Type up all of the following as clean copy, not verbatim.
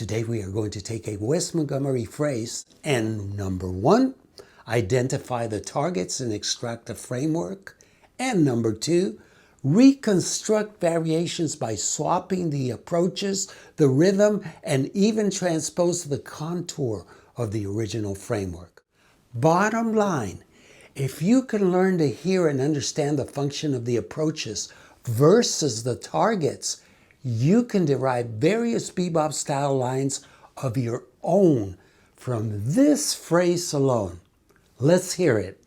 Today we are going to take a West Montgomery phrase and number one, identify the targets and extract a framework, and number two, reconstruct variations by swapping the approaches, the rhythm, and even transpose the contour of the original framework. Bottom line, if you can learn to hear and understand the function of the approaches versus the targets, you can derive various bebop style lines of your own from this phrase alone. Let's hear it.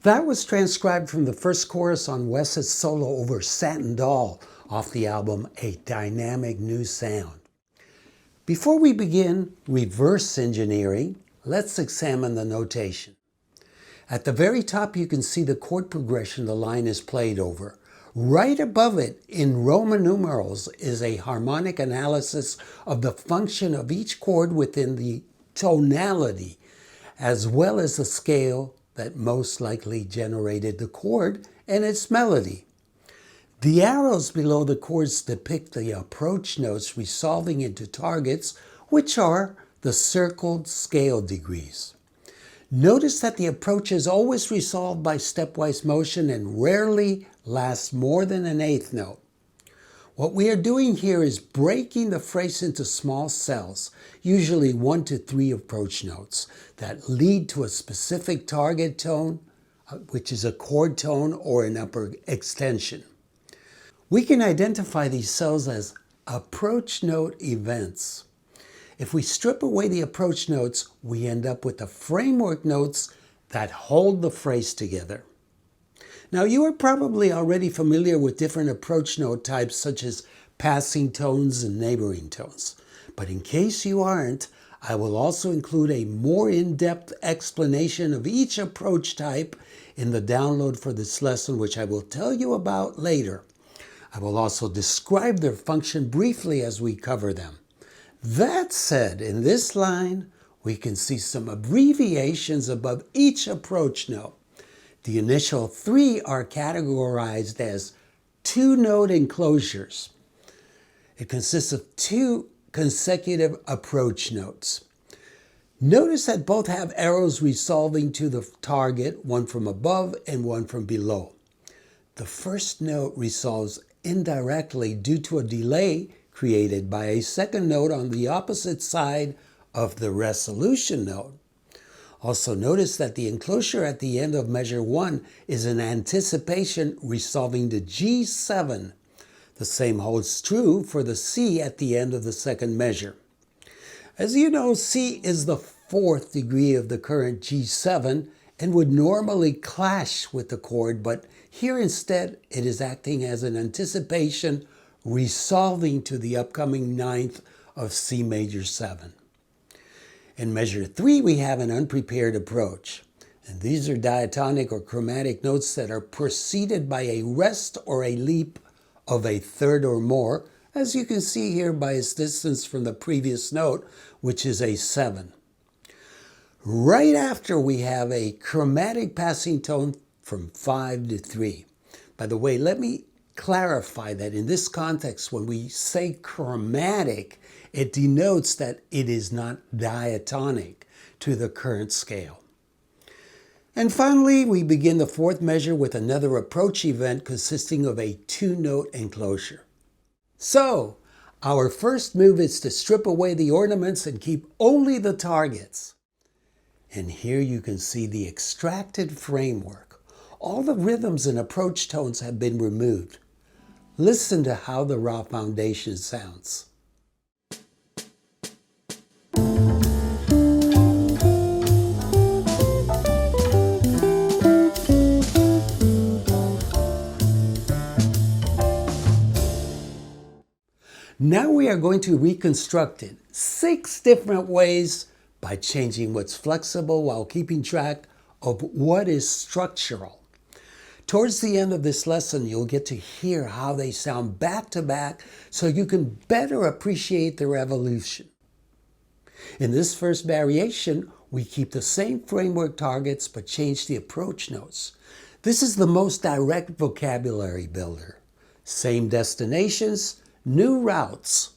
That was transcribed from the first chorus on Wes's solo over Satin Doll off the album A Dynamic New Sound. Before we begin reverse engineering, let's examine the notation. At the very top you can see the chord progression the line is played over. Right above it in Roman numerals is a harmonic analysis of the function of each chord within the tonality, as well as the scale that most likely generated the chord and its melody. The arrows below the chords depict the approach notes resolving into targets, which are the circled scale degrees. Notice that the approach is always resolved by stepwise motion and rarely lasts more than an eighth note. What we are doing here is breaking the phrase into small cells, usually 1 to 3 approach notes, that lead to a specific target tone, which is a chord tone or an upper extension. We can identify these cells as approach note events. If we strip away the approach notes, we end up with the framework notes that hold the phrase together. Now, you are probably already familiar with different approach note types such as passing tones and neighboring tones. But in case you aren't, I will also include a more in-depth explanation of each approach type in the download for this lesson, which I will tell you about later. I will also describe their function briefly as we cover them. That said, in this line, we can see some abbreviations above each approach note. The initial 3 are categorized as 2-note enclosures. It consists of 2 consecutive approach notes. Notice that both have arrows resolving to the target, one from above and one from below. The first note resolves indirectly due to a delay created by a second note on the opposite side of the resolution note. Also notice that the enclosure at the end of measure 1 is an anticipation resolving to G7. The same holds true for the C at the end of the second measure. As you know, C is the 4th degree of the current G7 and would normally clash with the chord, but here instead it is acting as an anticipation resolving to the upcoming 9th of C major 7. In measure 3, we have an unprepared approach. And these are diatonic or chromatic notes that are preceded by a rest or a leap of a third or more, as you can see here by its distance from the previous note, which is a 7. Right after, we have a chromatic passing tone from 5 to 3. By the way, let me clarify that in this context, when we say chromatic, it denotes that it is not diatonic to the current scale. And finally, we begin the 4th measure with another approach event consisting of a 2-note enclosure. So, our first move is to strip away the ornaments and keep only the targets. And here you can see the extracted framework. All the rhythms and approach tones have been removed. Listen to how the raw foundation sounds. Now we are going to reconstruct it 6 different ways by changing what's flexible while keeping track of what is structural. Towards the end of this lesson, you'll get to hear how they sound back to back so you can better appreciate their evolution. In this first variation, we keep the same framework targets but change the approach notes. This is the most direct vocabulary builder. Same destinations, new routes.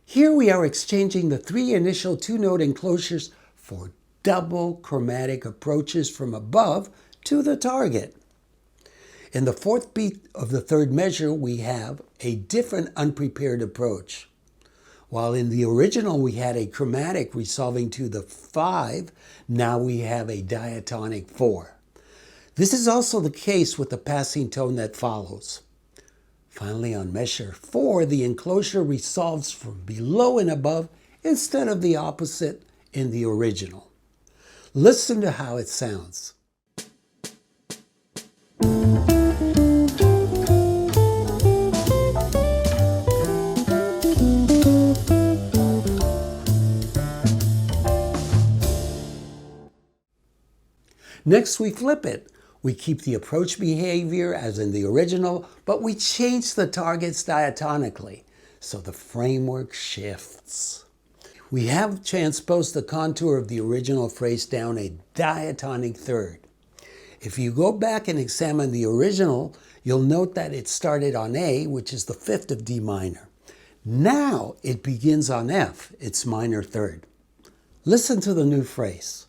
Here we are exchanging the 3 initial 2-note enclosures for double chromatic approaches from above to the target. In the 4th beat of the 3rd measure, we have a different unprepared approach. While in the original we had a chromatic resolving to the 5, now we have a diatonic 4. This is also the case with the passing tone that follows. Finally, on measure 4, the enclosure resolves from below and above instead of the opposite in the original. Listen to how it sounds. Next, we flip it. We keep the approach behavior as in the original, but we change the targets diatonically, so the framework shifts. We have transposed the contour of the original phrase down a diatonic 3rd. If you go back and examine the original, you'll note that it started on A, which is the 5th of D minor. Now it begins on F, its minor 3rd. Listen to the new phrase.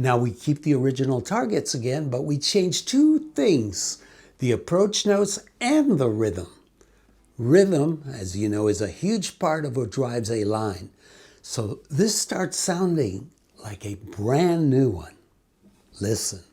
Now we keep the original targets again, but we change 2 things, the approach notes and the rhythm. Rhythm, as you know, is a huge part of what drives a line. So this starts sounding like a brand new one. Listen.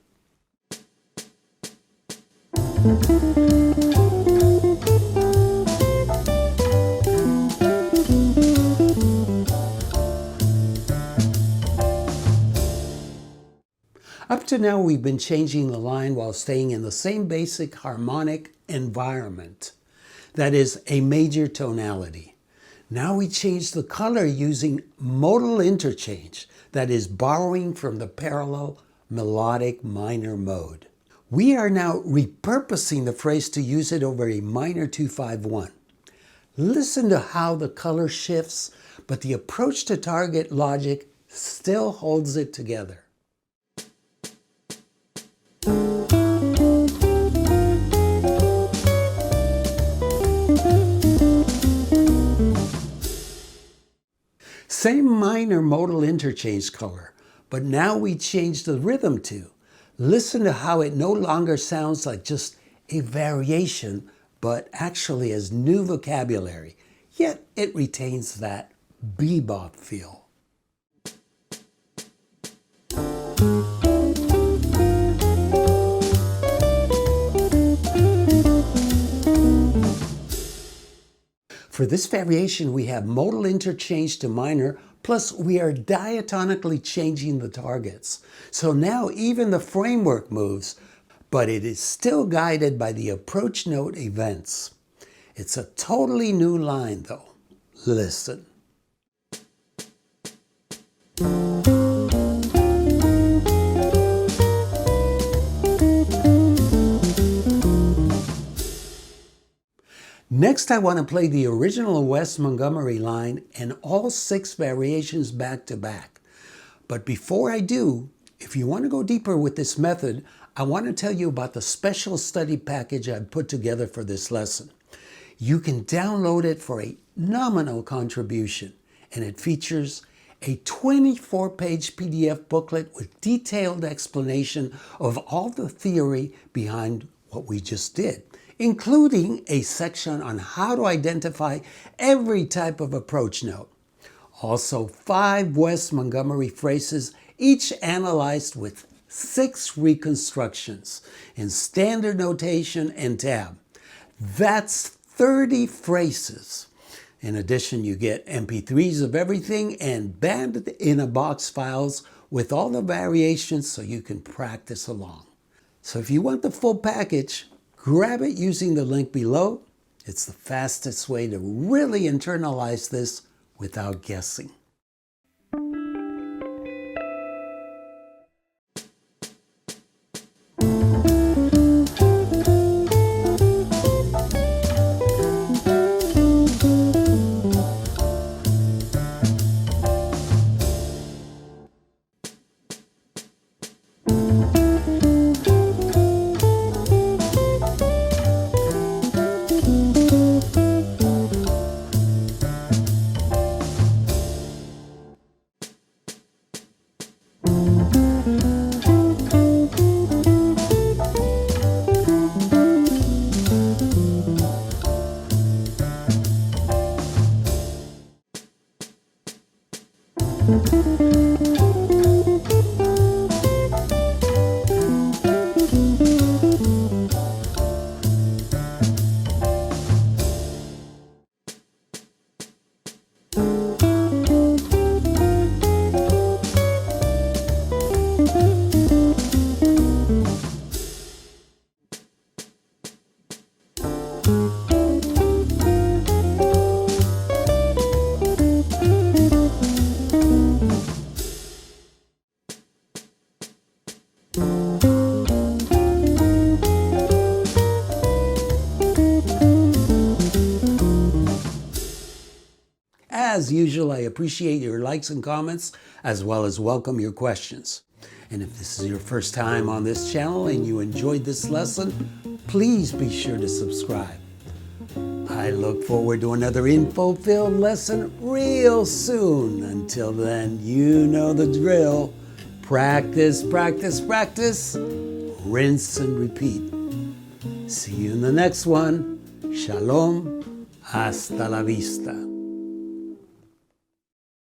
Up to now, we've been changing the line while staying in the same basic harmonic environment. That is a major tonality. Now we change the color using modal interchange, that is borrowing from the parallel melodic minor mode. We are now repurposing the phrase to use it over a minor 2-5-1. Listen to how the color shifts, but the approach to target logic still holds it together. Same minor modal interchange color, but now we change the rhythm too. Listen to how it no longer sounds like just a variation, but actually has new vocabulary, yet it retains that bebop feel. For this variation, we have modal interchange to minor, plus we are diatonically changing the targets. So now even the framework moves, but it is still guided by the approach note events. It's a totally new line though. Listen. Next, I want to play the original West Montgomery line and all 6 variations back to back. But before I do, if you want to go deeper with this method, I want to tell you about the special study package I've put together for this lesson. You can download it for a nominal contribution, and it features a 24-page PDF booklet with detailed explanation of all the theory behind what we just did, including a section on how to identify every type of approach note. Also 5 West Montgomery phrases, each analyzed with 6 reconstructions in standard notation and tab. That's 30 phrases. In addition, you get MP3s of everything and band-in-a-box files with all the variations so you can practice along. So if you want the full package, grab it using the link below. It's the fastest way to really internalize this without guessing. As usual, I appreciate your likes and comments, as well as welcome your questions. And if this is your first time on this channel and you enjoyed this lesson, please be sure to subscribe. I look forward to another info-filled lesson real soon. Until then, you know the drill. Practice, practice, practice. Rinse and repeat. See you in the next one. Shalom. Hasta la vista.